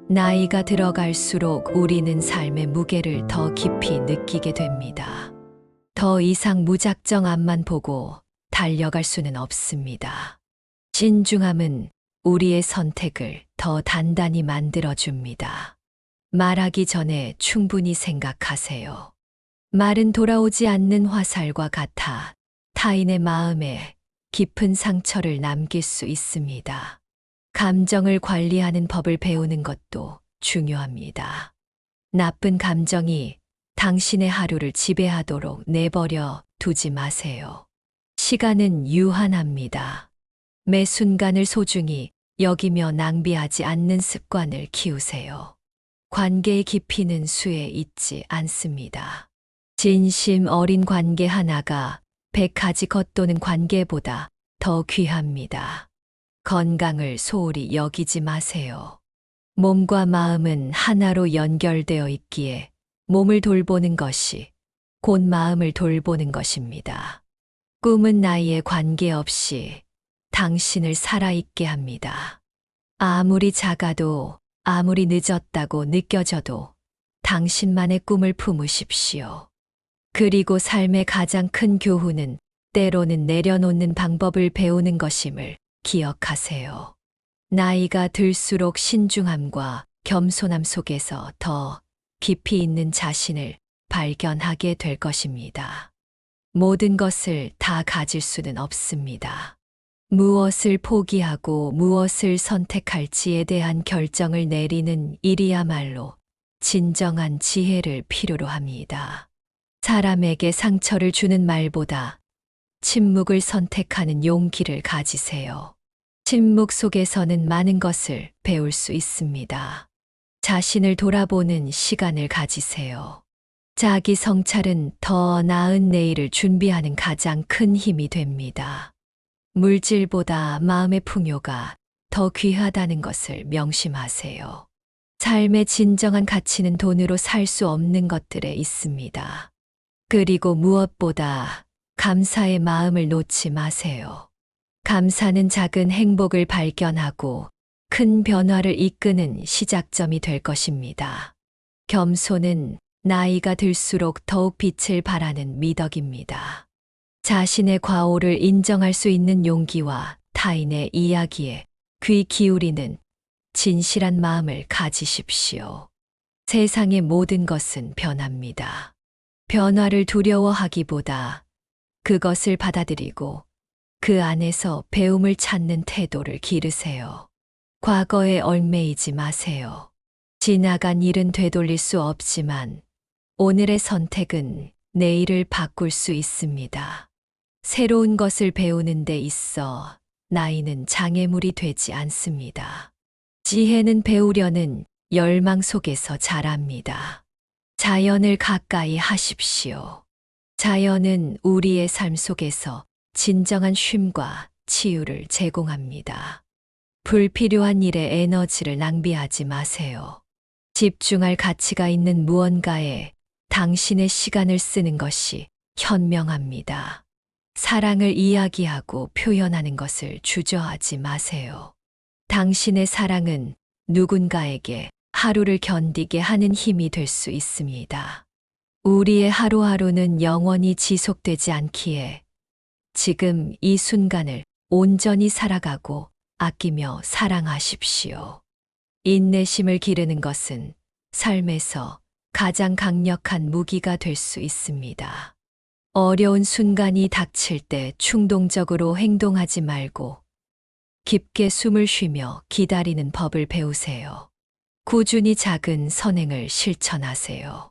나이가 들어갈수록 우리는 삶의 무게를 더 깊이 느끼게 됩니다. 더 이상 무작정 앞만 보고 달려갈 수는 없습니다. 신중함은 우리의 선택을 더 단단히 만들어줍니다. 말하기 전에 충분히 생각하세요. 말은 돌아오지 않는 화살과 같아 타인의 마음에 깊은 상처를 남길 수 있습니다. 감정을 관리하는 법을 배우는 것도 중요합니다. 나쁜 감정이 당신의 하루를 지배하도록 내버려 두지 마세요. 시간은 유한합니다. 매 순간을 소중히 여기며 낭비하지 않는 습관을 키우세요. 관계의 깊이는 수에 있지 않습니다. 진심 어린 관계 하나가 100가지 겉도는 관계보다 더 귀합니다. 건강을 소홀히 여기지 마세요. 몸과 마음은 하나로 연결되어 있기에 몸을 돌보는 것이 곧 마음을 돌보는 것입니다. 꿈은 나이에 관계없이 당신을 살아있게 합니다. 아무리 작아도 아무리 늦었다고 느껴져도 당신만의 꿈을 품으십시오. 그리고 삶의 가장 큰 교훈은 때로는 내려놓는 방법을 배우는 것임을 기억하세요. 나이가 들수록 신중함과 겸손함 속에서 더 깊이 있는 자신을 발견하게 될 것입니다. 모든 것을 다 가질 수는 없습니다. 무엇을 포기하고 무엇을 선택할지에 대한 결정을 내리는 일이야말로 진정한 지혜를 필요로 합니다. 사람에게 상처를 주는 말보다 침묵을 선택하는 용기를 가지세요. 침묵 속에서는 많은 것을 배울 수 있습니다. 자신을 돌아보는 시간을 가지세요. 자기 성찰은 더 나은 내일을 준비하는 가장 큰 힘이 됩니다. 물질보다 마음의 풍요가 더 귀하다는 것을 명심하세요. 삶의 진정한 가치는 돈으로 살 수 없는 것들에 있습니다. 그리고 무엇보다 감사의 마음을 놓지 마세요. 감사는 작은 행복을 발견하고 큰 변화를 이끄는 시작점이 될 것입니다. 겸손은 나이가 들수록 더욱 빛을 발하는 미덕입니다. 자신의 과오를 인정할 수 있는 용기와 타인의 이야기에 귀 기울이는 진실한 마음을 가지십시오. 세상의 모든 것은 변합니다. 변화를 두려워하기보다 그것을 받아들이고 그 안에서 배움을 찾는 태도를 기르세요. 과거에 얽매이지 마세요. 지나간 일은 되돌릴 수 없지만 오늘의 선택은 내일을 바꿀 수 있습니다. 새로운 것을 배우는 데 있어 나이는 장애물이 되지 않습니다. 지혜는 배우려는 열망 속에서 자랍니다. 자연을 가까이 하십시오. 자연은 우리의 삶 속에서 진정한 쉼과 치유를 제공합니다. 불필요한 일에 에너지를 낭비하지 마세요. 집중할 가치가 있는 무언가에 당신의 시간을 쓰는 것이 현명합니다. 사랑을 이야기하고 표현하는 것을 주저하지 마세요. 당신의 사랑은 누군가에게 하루를 견디게 하는 힘이 될 수 있습니다. 우리의 하루하루는 영원히 지속되지 않기에 지금 이 순간을 온전히 살아가고 아끼며 사랑하십시오. 인내심을 기르는 것은 삶에서 가장 강력한 무기가 될 수 있습니다. 어려운 순간이 닥칠 때 충동적으로 행동하지 말고 깊게 숨을 쉬며 기다리는 법을 배우세요. 꾸준히 작은 선행을 실천하세요.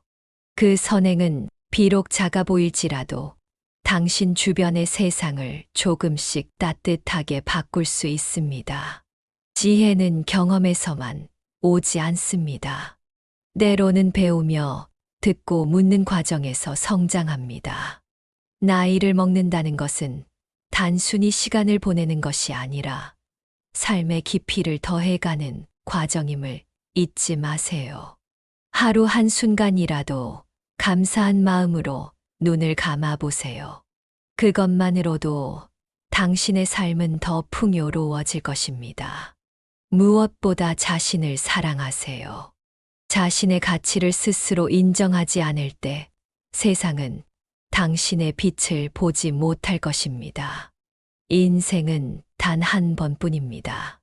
그 선행은 비록 작아 보일지라도 당신 주변의 세상을 조금씩 따뜻하게 바꿀 수 있습니다. 지혜는 경험에서만 오지 않습니다. 때로는 배우며 듣고 묻는 과정에서 성장합니다. 나이를 먹는다는 것은 단순히 시간을 보내는 것이 아니라 삶의 깊이를 더해가는 과정임을 잊지 마세요. 하루 한순간이라도 감사한 마음으로 눈을 감아 보세요. 그것만으로도 당신의 삶은 더 풍요로워질 것입니다. 무엇보다 자신을 사랑하세요. 자신의 가치를 스스로 인정하지 않을 때 세상은 당신의 빛을 보지 못할 것입니다. 인생은 단 한 번뿐입니다.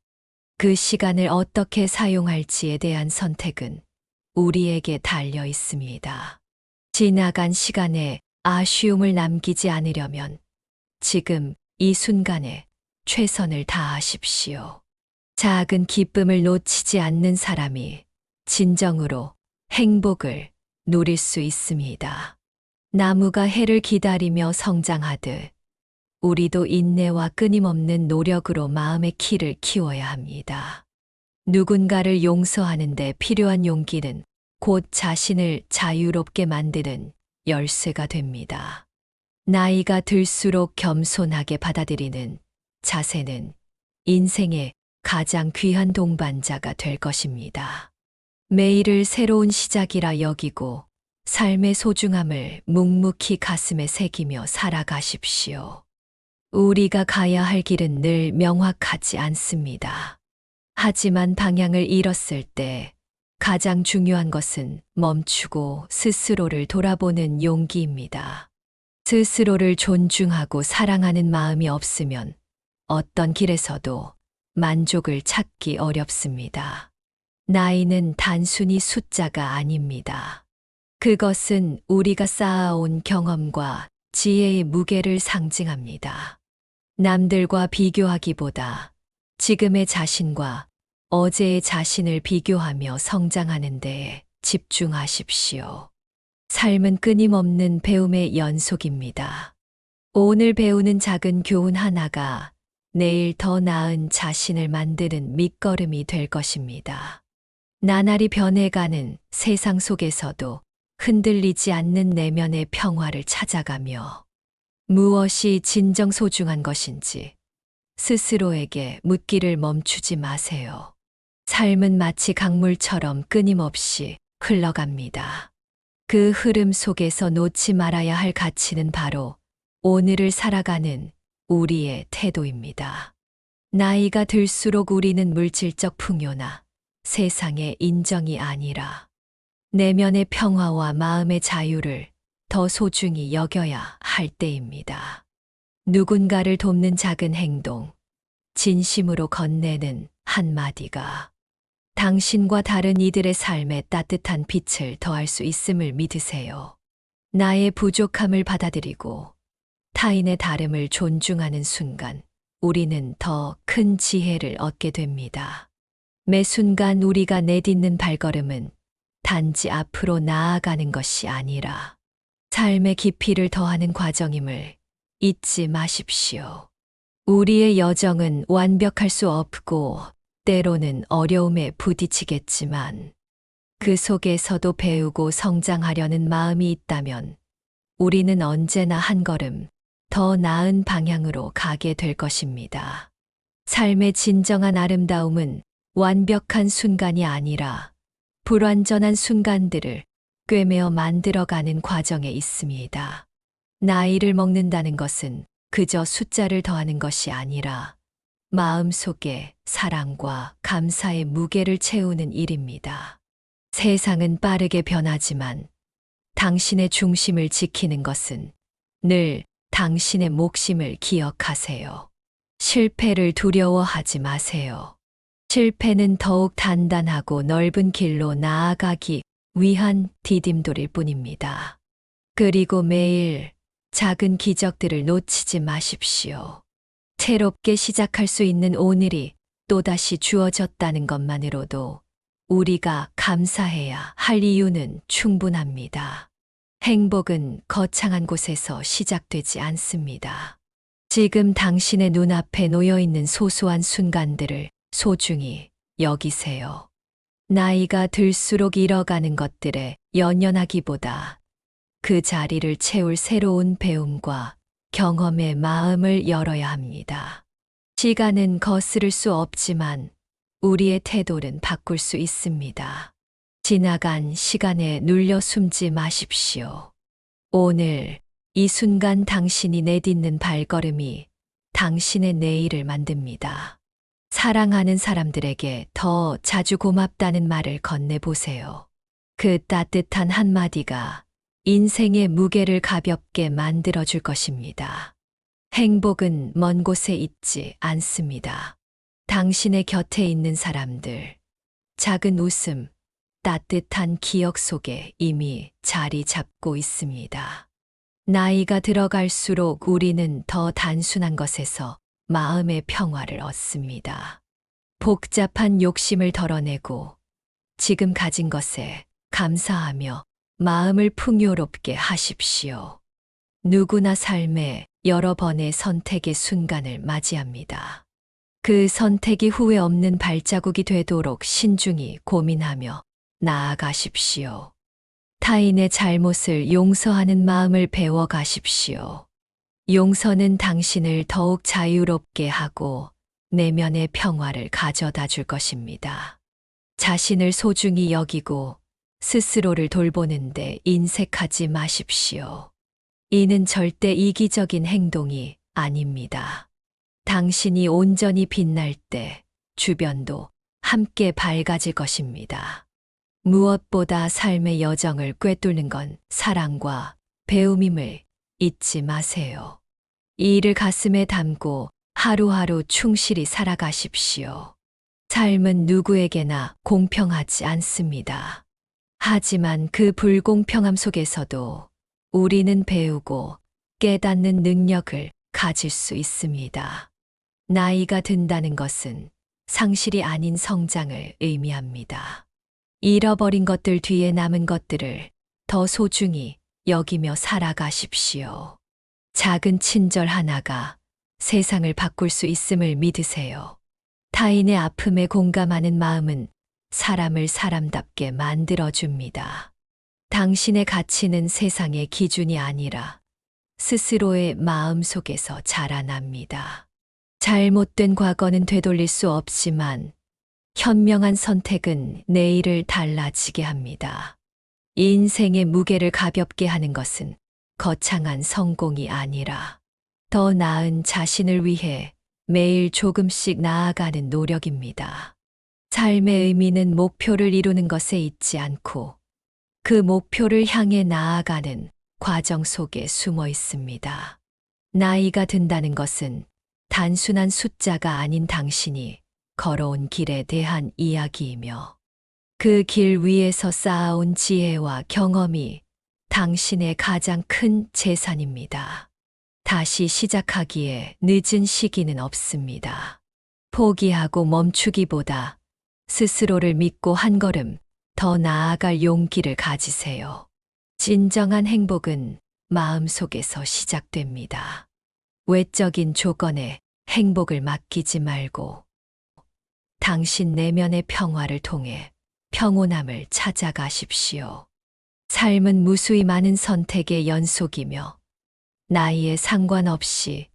그 시간을 어떻게 사용할지에 대한 선택은 우리에게 달려 있습니다. 지나간 시간에 아쉬움을 남기지 않으려면 지금 이 순간에 최선을 다하십시오. 작은 기쁨을 놓치지 않는 사람이 진정으로 행복을 누릴 수 있습니다. 나무가 해를 기다리며 성장하듯 우리도 인내와 끊임없는 노력으로 마음의 키를 키워야 합니다. 누군가를 용서하는 데 필요한 용기는 곧 자신을 자유롭게 만드는 열쇠가 됩니다. 나이가 들수록 겸손하게 받아들이는 자세는 인생의 가장 귀한 동반자가 될 것입니다. 매일을 새로운 시작이라 여기고 삶의 소중함을 묵묵히 가슴에 새기며 살아가십시오. 우리가 가야 할 길은 늘 명확하지 않습니다. 하지만 방향을 잃었을 때 가장 중요한 것은 멈추고 스스로를 돌아보는 용기입니다. 스스로를 존중하고 사랑하는 마음이 없으면 어떤 길에서도 만족을 찾기 어렵습니다. 나이는 단순히 숫자가 아닙니다. 그것은 우리가 쌓아온 경험과 지혜의 무게를 상징합니다. 남들과 비교하기보다 지금의 자신과 어제의 자신을 비교하며 성장하는 데에 집중하십시오. 삶은 끊임없는 배움의 연속입니다. 오늘 배우는 작은 교훈 하나가 내일 더 나은 자신을 만드는 밑거름이 될 것입니다. 나날이 변해가는 세상 속에서도 흔들리지 않는 내면의 평화를 찾아가며 무엇이 진정 소중한 것인지 스스로에게 묻기를 멈추지 마세요. 삶은 마치 강물처럼 끊임없이 흘러갑니다. 그 흐름 속에서 놓지 말아야 할 가치는 바로 오늘을 살아가는 우리의 태도입니다. 나이가 들수록 우리는 물질적 풍요나 세상의 인정이 아니라 내면의 평화와 마음의 자유를 더 소중히 여겨야 할 때입니다. 누군가를 돕는 작은 행동, 진심으로 건네는 한마디가 당신과 다른 이들의 삶에 따뜻한 빛을 더할 수 있음을 믿으세요. 나의 부족함을 받아들이고 타인의 다름을 존중하는 순간 우리는 더 큰 지혜를 얻게 됩니다. 매 순간 우리가 내딛는 발걸음은 단지 앞으로 나아가는 것이 아니라 삶의 깊이를 더하는 과정임을 잊지 마십시오. 우리의 여정은 완벽할 수 없고 때로는 어려움에 부딪히겠지만 그 속에서도 배우고 성장하려는 마음이 있다면 우리는 언제나 한 걸음 더 나은 방향으로 가게 될 것입니다. 삶의 진정한 아름다움은 완벽한 순간이 아니라 불완전한 순간들을 꿰매어 만들어가는 과정에 있습니다. 나이를 먹는다는 것은 그저 숫자를 더하는 것이 아니라 마음속에 사랑과 감사의 무게를 채우는 일입니다. 세상은 빠르게 변하지만 당신의 중심을 지키는 것은 늘 당신의 몫임을 기억하세요. 실패를 두려워하지 마세요. 실패는 더욱 단단하고 넓은 길로 나아가기 위한 디딤돌일 뿐입니다. 그리고 매일 작은 기적들을 놓치지 마십시오. 새롭게 시작할 수 있는 오늘이 또다시 주어졌다는 것만으로도 우리가 감사해야 할 이유는 충분합니다. 행복은 거창한 곳에서 시작되지 않습니다. 지금 당신의 눈앞에 놓여 있는 소소한 순간들을 소중히 여기세요. 나이가 들수록 잃어가는 것들에 연연하기보다 그 자리를 채울 새로운 배움과 경험의 마음을 열어야 합니다. 시간은 거스를 수 없지만 우리의 태도는 바꿀 수 있습니다. 지나간 시간에 눌려 숨지 마십시오. 오늘 이 순간 당신이 내딛는 발걸음이 당신의 내일을 만듭니다. 사랑하는 사람들에게 더 자주 고맙다는 말을 건네보세요. 그 따뜻한 한마디가 인생의 무게를 가볍게 만들어줄 것입니다. 행복은 먼 곳에 있지 않습니다. 당신의 곁에 있는 사람들, 작은 웃음, 따뜻한 기억 속에 이미 자리 잡고 있습니다. 나이가 들어갈수록 우리는 더 단순한 것에서 마음의 평화를 얻습니다. 복잡한 욕심을 덜어내고 지금 가진 것에 감사하며 마음을 풍요롭게 하십시오. 누구나 삶에 여러 번의 선택의 순간을 맞이합니다. 그 선택이 후회 없는 발자국이 되도록 신중히 고민하며 나아가십시오. 타인의 잘못을 용서하는 마음을 배워가십시오. 용서는 당신을 더욱 자유롭게 하고 내면의 평화를 가져다 줄 것입니다. 자신을 소중히 여기고 스스로를 돌보는데 인색하지 마십시오. 이는 절대 이기적인 행동이 아닙니다. 당신이 온전히 빛날 때 주변도 함께 밝아질 것입니다. 무엇보다 삶의 여정을 꿰뚫는 건 사랑과 배움임을 잊지 마세요. 이 일을 가슴에 담고 하루하루 충실히 살아가십시오. 삶은 누구에게나 공평하지 않습니다. 하지만 그 불공평함 속에서도 우리는 배우고 깨닫는 능력을 가질 수 있습니다. 나이가 든다는 것은 상실이 아닌 성장을 의미합니다. 잃어버린 것들 뒤에 남은 것들을 더 소중히 여기며 살아가십시오. 작은 친절 하나가 세상을 바꿀 수 있음을 믿으세요. 타인의 아픔에 공감하는 마음은 사람을 사람답게 만들어줍니다. 당신의 가치는 세상의 기준이 아니라 스스로의 마음 속에서 자라납니다. 잘못된 과거는 되돌릴 수 없지만 현명한 선택은 내일을 달라지게 합니다. 인생의 무게를 가볍게 하는 것은 거창한 성공이 아니라 더 나은 자신을 위해 매일 조금씩 나아가는 노력입니다. 삶의 의미는 목표를 이루는 것에 있지 않고 그 목표를 향해 나아가는 과정 속에 숨어 있습니다. 나이가 든다는 것은 단순한 숫자가 아닌 당신이 걸어온 길에 대한 이야기이며 그 길 위에서 쌓아온 지혜와 경험이 당신의 가장 큰 재산입니다. 다시 시작하기에 늦은 시기는 없습니다. 포기하고 멈추기보다 스스로를 믿고 한 걸음 더 나아갈 용기를 가지세요. 진정한 행복은 마음속에서 시작됩니다. 외적인 조건에 행복을 맡기지 말고 당신 내면의 평화를 통해 평온함을 찾아가십시오. 삶은 무수히 많은 선택의 연속이며 나이에 상관없이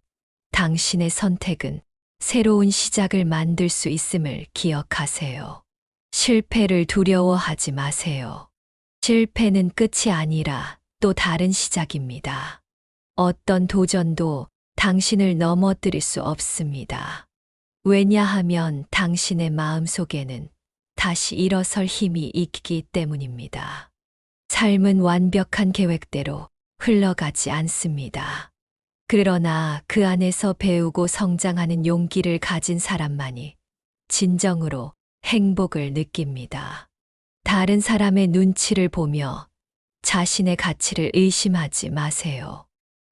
당신의 선택은 새로운 시작을 만들 수 있음을 기억하세요. 실패를 두려워하지 마세요. 실패는 끝이 아니라 또 다른 시작입니다. 어떤 도전도 당신을 넘어뜨릴 수 없습니다. 왜냐하면 당신의 마음 속에는 다시 일어설 힘이 있기 때문입니다. 삶은 완벽한 계획대로 흘러가지 않습니다. 그러나 그 안에서 배우고 성장하는 용기를 가진 사람만이 진정으로 행복을 느낍니다. 다른 사람의 눈치를 보며 자신의 가치를 의심하지 마세요.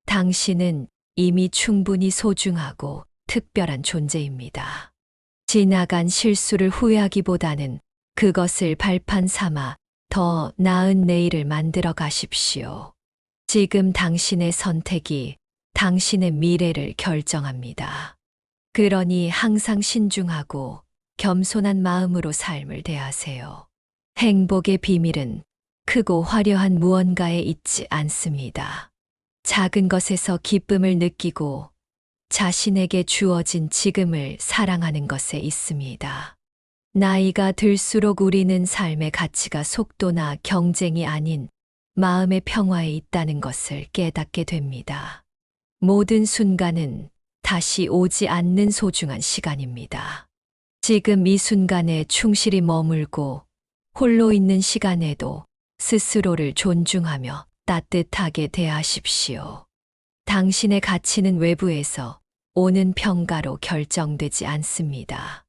당신은 이미 충분히 소중하고 특별한 존재입니다. 지나간 실수를 후회하기보다는 그것을 발판 삼아 더 나은 내일을 만들어 가십시오. 지금 당신의 선택이 당신의 미래를 결정합니다. 그러니 항상 신중하고 겸손한 마음으로 삶을 대하세요. 행복의 비밀은 크고 화려한 무언가에 있지 않습니다. 작은 것에서 기쁨을 느끼고 자신에게 주어진 지금을 사랑하는 것에 있습니다. 나이가 들수록 우리는 삶의 가치가 속도나 경쟁이 아닌 마음의 평화에 있다는 것을 깨닫게 됩니다. 모든 순간은 다시 오지 않는 소중한 시간입니다. 지금 이 순간에 충실히 머물고 홀로 있는 시간에도 스스로를 존중하며 따뜻하게 대하십시오. 당신의 가치는 외부에서 오는 평가로 결정되지 않습니다.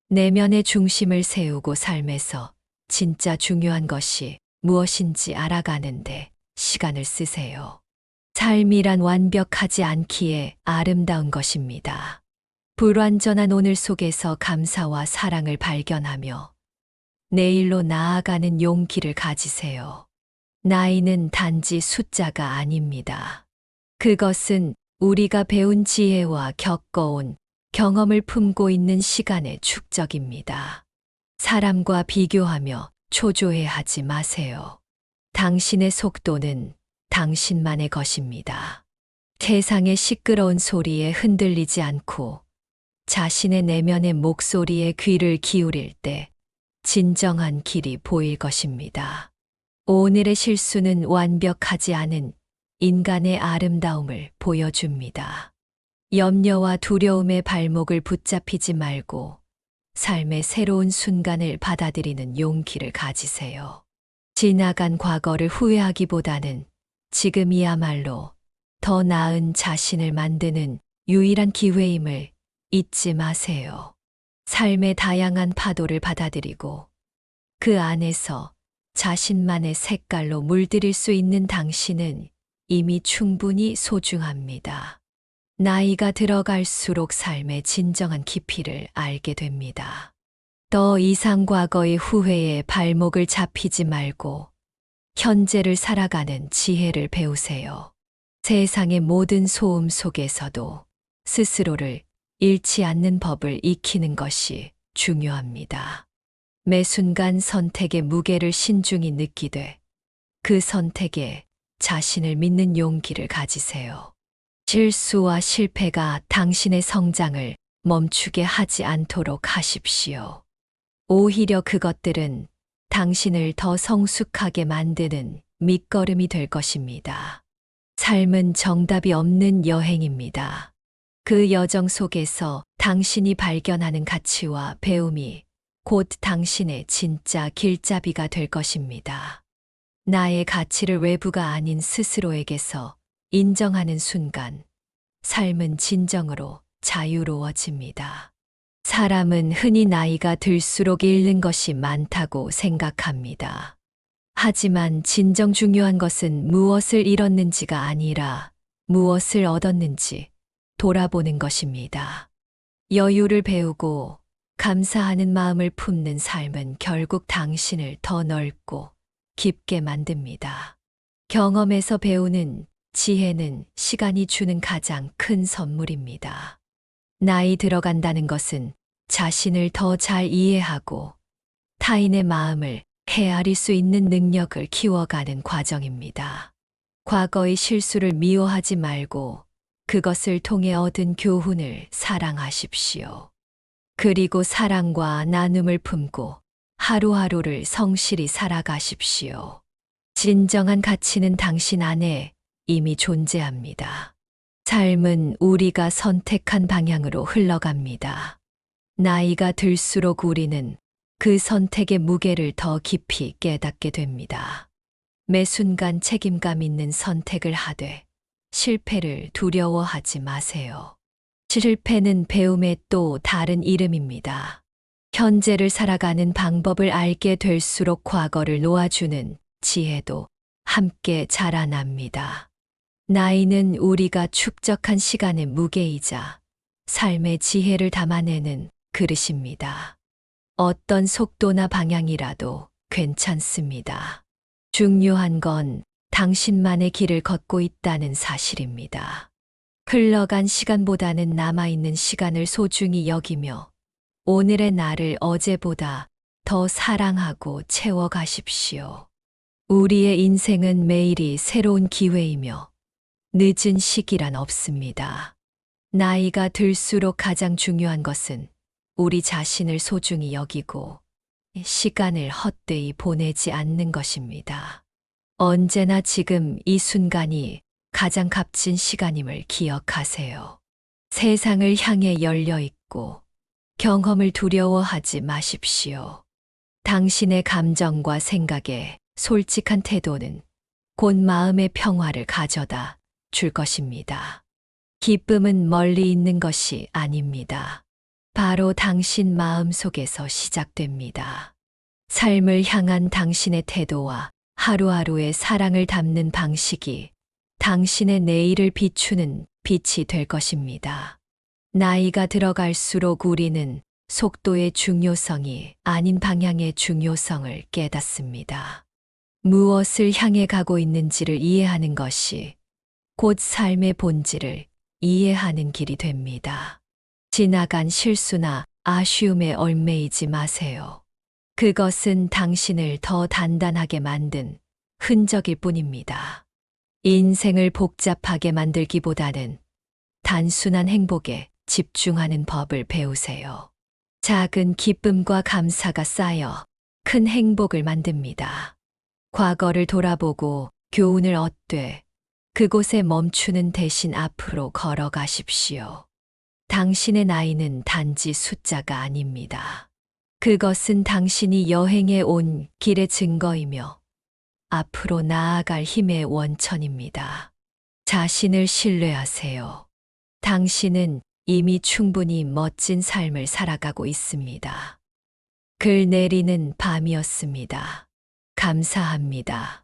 내면의 중심을 세우고 삶에서 진짜 중요한 것이 무엇인지 알아가는데 시간을 쓰세요. 삶이란 완벽하지 않기에 아름다운 것입니다. 불완전한 오늘 속에서 감사와 사랑을 발견하며 내일로 나아가는 용기를 가지세요. 나이는 단지 숫자가 아닙니다. 그것은 우리가 배운 지혜와 겪어온 경험을 품고 있는 시간의 축적입니다. 사람과 비교하며 초조해하지 마세요. 당신의 속도는 당신만의 것입니다. 세상의 시끄러운 소리에 흔들리지 않고 자신의 내면의 목소리에 귀를 기울일 때 진정한 길이 보일 것입니다. 오늘의 실수는 완벽하지 않은 인간의 아름다움을 보여줍니다. 염려와 두려움의 발목을 붙잡히지 말고 삶의 새로운 순간을 받아들이는 용기를 가지세요. 지나간 과거를 후회하기보다는 지금이야말로 더 나은 자신을 만드는 유일한 기회임을 잊지 마세요. 삶의 다양한 파도를 받아들이고 그 안에서 자신만의 색깔로 물들일 수 있는 당신은 이미 충분히 소중합니다. 나이가 들어갈수록 삶의 진정한 깊이를 알게 됩니다. 더 이상 과거의 후회에 발목을 잡히지 말고 현재를 살아가는 지혜를 배우세요. 세상의 모든 소음 속에서도 스스로를 잃지 않는 법을 익히는 것이 중요합니다. 매 순간 선택의 무게를 신중히 느끼되 그 선택에 자신을 믿는 용기를 가지세요. 실수와 실패가 당신의 성장을 멈추게 하지 않도록 하십시오. 오히려 그것들은 당신을 더 성숙하게 만드는 밑거름이 될 것입니다. 삶은 정답이 없는 여행입니다. 그 여정 속에서 당신이 발견하는 가치와 배움이 곧 당신의 진짜 길잡이가 될 것입니다. 나의 가치를 외부가 아닌 스스로에게서 인정하는 순간, 삶은 진정으로 자유로워집니다. 사람은 흔히 나이가 들수록 잃는 것이 많다고 생각합니다. 하지만 진정 중요한 것은 무엇을 잃었는지가 아니라 무엇을 얻었는지 돌아보는 것입니다. 여유를 배우고 감사하는 마음을 품는 삶은 결국 당신을 더 넓고 깊게 만듭니다. 경험에서 배우는 지혜는 시간이 주는 가장 큰 선물입니다. 나이 들어간다는 것은 자신을 더 잘 이해하고 타인의 마음을 헤아릴 수 있는 능력을 키워가는 과정입니다. 과거의 실수를 미워하지 말고 그것을 통해 얻은 교훈을 사랑하십시오. 그리고 사랑과 나눔을 품고 하루하루를 성실히 살아가십시오. 진정한 가치는 당신 안에 이미 존재합니다. 삶은 우리가 선택한 방향으로 흘러갑니다. 나이가 들수록 우리는 그 선택의 무게를 더 깊이 깨닫게 됩니다. 매 순간 책임감 있는 선택을 하되 실패를 두려워하지 마세요. 실패는 배움의 또 다른 이름입니다. 현재를 살아가는 방법을 알게 될수록 과거를 놓아주는 지혜도 함께 자라납니다. 나이는 우리가 축적한 시간의 무게이자 삶의 지혜를 담아내는 그릇입니다. 어떤 속도나 방향이라도 괜찮습니다. 중요한 건 당신만의 길을 걷고 있다는 사실입니다. 흘러간 시간보다는 남아있는 시간을 소중히 여기며 오늘의 나를 어제보다 더 사랑하고 채워가십시오. 우리의 인생은 매일이 새로운 기회이며 늦은 시기란 없습니다. 나이가 들수록 가장 중요한 것은 우리 자신을 소중히 여기고 시간을 헛되이 보내지 않는 것입니다. 언제나 지금 이 순간이 가장 값진 시간임을 기억하세요. 세상을 향해 열려 있고 경험을 두려워하지 마십시오. 당신의 감정과 생각에 솔직한 태도는 곧 마음의 평화를 가져다 줄 것입니다. 기쁨은 멀리 있는 것이 아닙니다. 바로 당신 마음 속에서 시작됩니다. 삶을 향한 당신의 태도와 하루하루의 사랑을 담는 방식이 당신의 내일을 비추는 빛이 될 것입니다. 나이가 들어갈수록 우리는 속도의 중요성이 아닌 방향의 중요성을 깨닫습니다. 무엇을 향해 가고 있는지를 이해하는 것이 곧 삶의 본질을 이해하는 길이 됩니다. 지나간 실수나 아쉬움에 얽매이지 마세요. 그것은 당신을 더 단단하게 만든 흔적일 뿐입니다. 인생을 복잡하게 만들기보다는 단순한 행복에 집중하는 법을 배우세요. 작은 기쁨과 감사가 쌓여 큰 행복을 만듭니다. 과거를 돌아보고 교훈을 얻되 그곳에 멈추는 대신 앞으로 걸어가십시오. 당신의 나이는 단지 숫자가 아닙니다. 그것은 당신이 여행해 온 길의 증거이며 앞으로 나아갈 힘의 원천입니다. 자신을 신뢰하세요. 당신은 이미 충분히 멋진 삶을 살아가고 있습니다. 글 내리는 밤이었습니다. 감사합니다.